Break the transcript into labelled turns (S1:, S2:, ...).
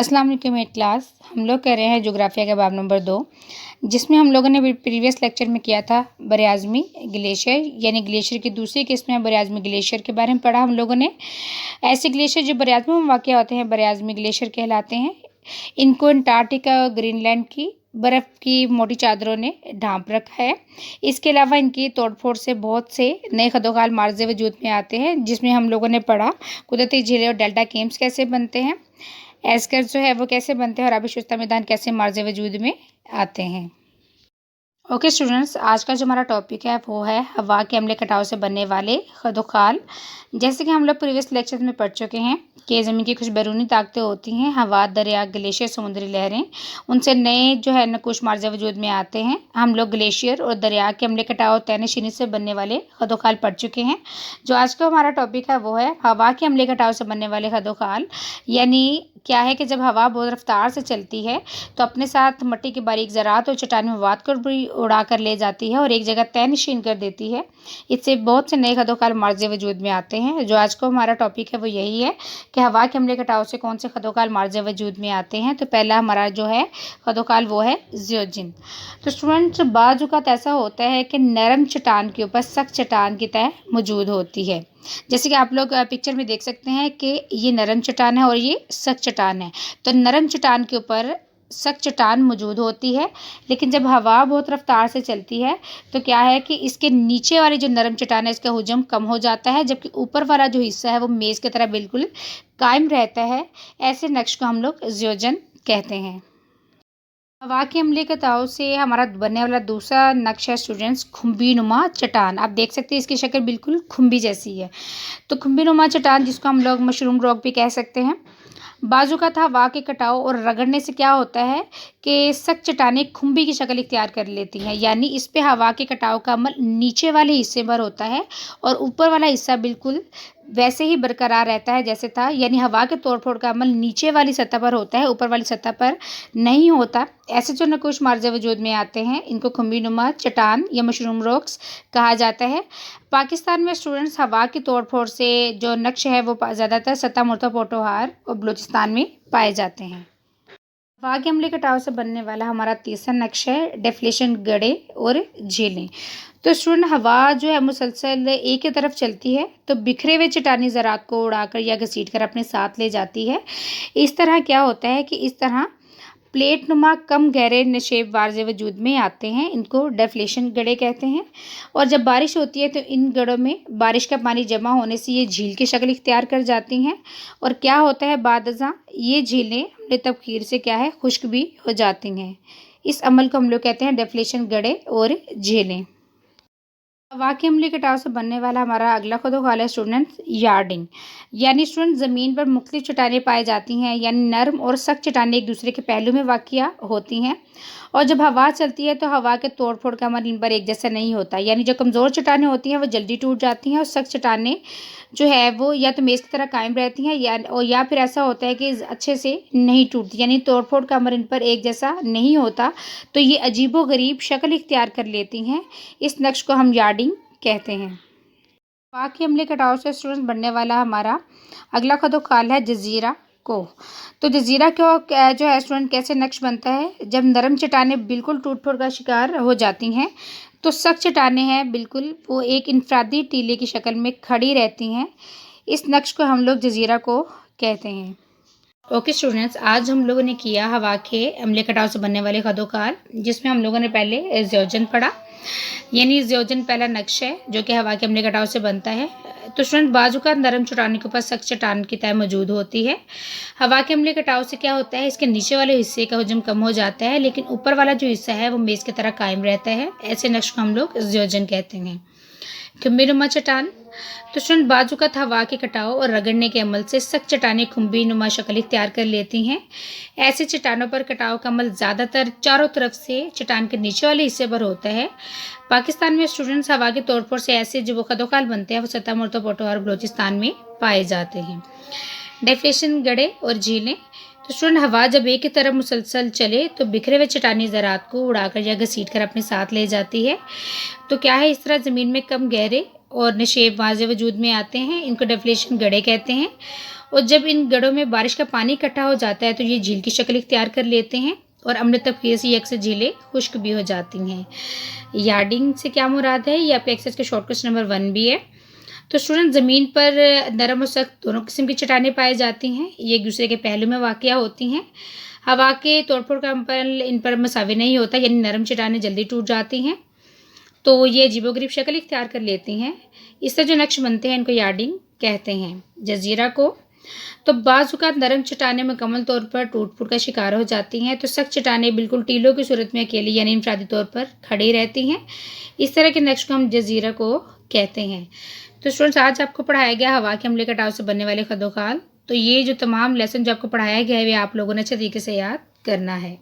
S1: अस्सलाम वालेकुम eight class. हम लोग कर रहे हैं जोग्राफिया का बाब नंबर 2, जिसमें हम लोगों ने प्रीवियस लेक्चर में किया था बर आज़मी ग्लेशियर, यानी ग्लेशियर की दूसरी किस्म है बर आज़मी ग्लेशियर के बारे में पढ़ा हम लोगों ने। ऐसे ग्लेशियर जो बर आज़मी में वाक़ होते हैं बर आज़मी ग्लेशियर कहलाते हैं। इनको अंटार्कटिका और ग्रीनलैंड की बर्फ़ की मोटी चादरों ने ढांप रखा है। इसके अलावा इनकी तोड़फोड़ से बहुत से नए खदोखाल मार्ज़े वजूद में आते हैं, जिसमें हम लोगों ने पढ़ा कुदरती झीलें और डेल्टा केम्स कैसे बनते हैं, एस्कर जो है वो कैसे बनते हैं और आबिशुस्ता मैदान कैसे मार्ज़े वजूद में आते हैं। ओके स्टूडेंट्स, आज का जो हमारा टॉपिक है वो है हवा के अम्लीय कटाव से बनने वाले खदोखाल। जैसे कि हम लोग प्रीवियस लेक्चर में पढ़ चुके हैं कि ज़मीन की कुछ बैरूनी ताकतें होती हैं, हवा, दरिया, ग्लेशियर, समुद्री लहरें, उनसे नए जो है नकुश मार्ज़े वजूद में आते हैं। हम लोग ग्लेशियर और दरिया के अम्लीय कटाव और तहनशीनी से बनने वाले खदोखाल पढ़ चुके हैं। जो आज का हमारा टॉपिक है वो है हवा के अम्लीय कटाव से बनने वाले खदोखाल। यानी क्या है कि जब हवा बहुत रफ्तार से चलती है तो अपने साथ मिट्टी की बारीक ज़रात और चट्टानी मवाद को भी उड़ा कर ले जाती है और एक जगह तहनशीन कर देती है। इससे बहुत से नए खदोखाल मार्ज़े वजूद में आते हैं। जो आज को हमारा टॉपिक है वो यही है कि हवा के अम्लीय कटाव से कौन से खदोखाल मार्ज़े वजूद में आते हैं। तो पहला हमारा जो है खदोखाल वो है ज़ियोजिन। तो स्टूडेंट्स, बाज़ औक़ात ऐसा होता है कि नरम चट्टान के ऊपर सख्त चट्टान की तह मौजूद होती है। जैसे कि आप लोग पिक्चर में देख सकते हैं कि ये नरम चट्टान है और ये सख्त चट्टान है। तो नरम चट्टान के ऊपर सख्त चट्टान मौजूद होती है, लेकिन जब हवा बहुत रफ्तार से चलती है तो क्या है कि इसके नीचे वाली जो नरम चट्टान है इसका हुजम कम हो जाता है, जबकि ऊपर वाला जो हिस्सा है वो मेज़ की तरह बिल्कुल कायम रहता है। ऐसे नक्श को हम लोग ज़ियोजन कहते हैं। हवा के अम्लीय कटाव से हमारा बनने वाला दूसरा नक्श है स्टूडेंट्स खुम्बी नुमा चट्टान। आप देख सकते हैं इसकी शक्ल बिल्कुल खुम्बी जैसी है। तो खुम्बी नुमा चट्टान, जिसको हम लोग मशरूम रॉक भी कह सकते हैं। बाजू का था हवा के कटाव और रगड़ने से क्या होता है कि सख्त चट्टानें खुम्बी की शक्ल इख्तियार कर लेती हैं। यानी इस पे हवा के कटाव का अमल नीचे वाले हिस्से पर होता है और ऊपर वाला हिस्सा बिल्कुल वैसे ही बरकरार रहता है जैसे था। यानी हवा के तोड़फोड़ का अमल नीचे वाली सतह पर होता है, ऊपर वाली सतह पर नहीं होता। ऐसे जो नकुश मार्ज़े वजूद में आते हैं इनको खुम्बी नुमा चट्टान या मशरूम रॉक्स कहा जाता है। पाकिस्तान में स्टूडेंट्स हवा की तोड़फोड़ से जो नक्श है वो ज़्यादातर सत्ता मुर्ता पोटोहार और बलूचिस्तान में पाए जाते हैं। हवा के अम्लीय कटाव से बनने वाला हमारा तीसरा नक्श है डेफ्लेशन गड्ढे और झीलें। तो स्टूडेंट, हवा जो है मुसलसल एक ही तरफ चलती है तो बिखरे हुए चट्टानी ज़रात को उड़ाकर या घसीट कर अपने साथ ले जाती है। इस तरह क्या होता है कि इस तरह प्लेट नुमा कम गहरे नशेब वार्ज़े वजूद में आते हैं, इनको डेफ्लेशन गड्ढे कहते हैं। और जब बारिश होती है तो इन गड्ढों में बारिश का पानी जमा होने से ये झील की शक्ल इख्तियार कर जाती हैं और क्या होता है बाद अज़ां ये झीलें अपने तबखीर से क्या है खुश्क भी हो जाती हैं। इस अमल को हम लोग कहते हैं डेफ्लेशन गड्ढे और झीलें। हवा के अम्लीय कटाव से बनने वाला हमारा अगला खदोखाल है स्टूडेंट्स यार्डिंग। यानी स्टूडेंट ज़मीन पर मुख्तलिफ चट्टानें पाई जाती हैं, यानी नरम और सख्त चट्टानें एक दूसरे के पहलू में वाक़िया होती हैं और जब हवा चलती है तो हवा के तोड़ फोड़ का अमल इन पर एक जैसा नहीं होता। यानी जो कमज़ोर चट्टानें होती हैं वो जल्दी टूट जाती हैं और सख्त चट्टानें जो है वो या तो मेज़ की तरह कायम रहती हैं या फिर ऐसा होता है कि अच्छे से नहीं टूटती, यानी तोड़ फोड़ का अमल इन पर एक जैसा नहीं होता। तो ये अजीबो गरीब शक्ल इख्तियार कर लेती हैं। इस नक्श को हम यार्डिंग कहते हैं। हवा के अम्लीय कटाव से स्टूडेंट्स बनने वाला हमारा अगला खदोखाल है जजीरा को। तो जजीरा को जो है स्टूडेंट कैसे नक्श बनता है, जब नरम चट्टानें बिल्कुल टूट फूट का शिकार हो जाती हैं तो सख्त चट्टानें हैं बिल्कुल वो एक इनफरादी टीले की शक्ल में खड़ी रहती हैं। इस नक्श को हम लोग जजीरा को कहते हैं। ओके स्टूडेंट्स, आज हम लोगों ने किया हवा के अम्लीय कटाव से बनने वाले खदोखाल, जिसमें हम लोगों ने पहले ज़ियोजन पढ़ा। यानी ज़ियोजन पहला नक्श है जो कि हवा के अम्लीय कटाव से बनता है। तो स्टूडेंट, बाजू का नरम चट्टान के ऊपर सख्त चट्टान की तह मौजूद होती है। हवा के अम्लीय कटाव से क्या होता है, इसके नीचे वाले हिस्से का हुजम कम हो जाता है, लेकिन ऊपर वाला जो हिस्सा है वो मेज़ की तरह कायम रहता है। ऐसे नक्श को हम लोग ज़ियोजन कहते हैं। खुम्बी नुमा चट्टान। तो स्टूडेंट, बाजू का हवा के कटाव और रगड़ने के अमल से सख्त चट्टानें खुम्बी नुमा शक्ल इख्तियार कर लेती हैं। ऐसे चट्टानों पर कटाव का अमल ज़्यादातर चारों तरफ से चट्टान के नीचे वाले हिस्से पर होता है। पाकिस्तान में स्टूडेंट्स हवा के तोड़फोड़ से ऐसे जो वो खदोखाल बनते हैं वो सत्ता मुर्ता पोटोहार और बलूचिस्तान में पाए जाते हैं। डेफ्लेशन गड्ढे और झीलें। तो स्टूडेंट, हवा जब एक ही तरफ मुसलसल चले तो बिखरे हुए चट्टानी ज़रात को उड़ाकर या घसीट कर अपने साथ ले जाती है। तो क्या है, इस तरह ज़मीन में कम गहरे और निशेब वाज़े वजूद में आते हैं। इनको डेफिलेशन गड्ढे कहते हैं और जब इन गड्ढों में बारिश का पानी इकट्ठा हो जाता है तो ये झील की शक्ल इख्तियार कर लेते हैं और अम्ल तबके से ये अक्सर झीलें खुश्क भी हो जाती हैं। यार्डिंग से क्या मुराद है, ये आपके एक्सरसाइज के शॉर्ट क्वेश्चन नंबर 1 भी है। तो स्टूडेंट, ज़मीन पर नरम और सख्त दोनों किस्म की चट्टानें पाई जाती हैं। ये एक दूसरे के पहलू में वाक़या होती हैं। हवा के तोड़फोड़ का अमल इन पर मसावी नहीं होता, यानी नरम चट्टानें जल्दी टूट जाती हैं, तो ये अजीबोगरीब शक्ल इख्तियार कर लेती हैं। इस तरह जो नक्श बनते हैं इनको यार्डिंग कहते हैं। जज़ीरा को तो बाज़ औक़ात नरम चट्टानें मुकम्मल तौर पर टूट-फूट का शिकार हो जाती हैं, तो सख्त चट्टानें बिल्कुल टीलों की सूरत में अकेली यानी इनफरादी तौर पर खड़ी रहती हैं। इस तरह के नक्श को हम जज़ीरा को कहते हैं। तो स्टूडेंट्स, आज आपको पढ़ाया गया हवा के अम्ले कटाव से बनने वाले खदोखाल। तो ये जो तमाम लेसन जो आपको पढ़ाया गया है वे आप लोगों ने अच्छे तरीके से याद करना है।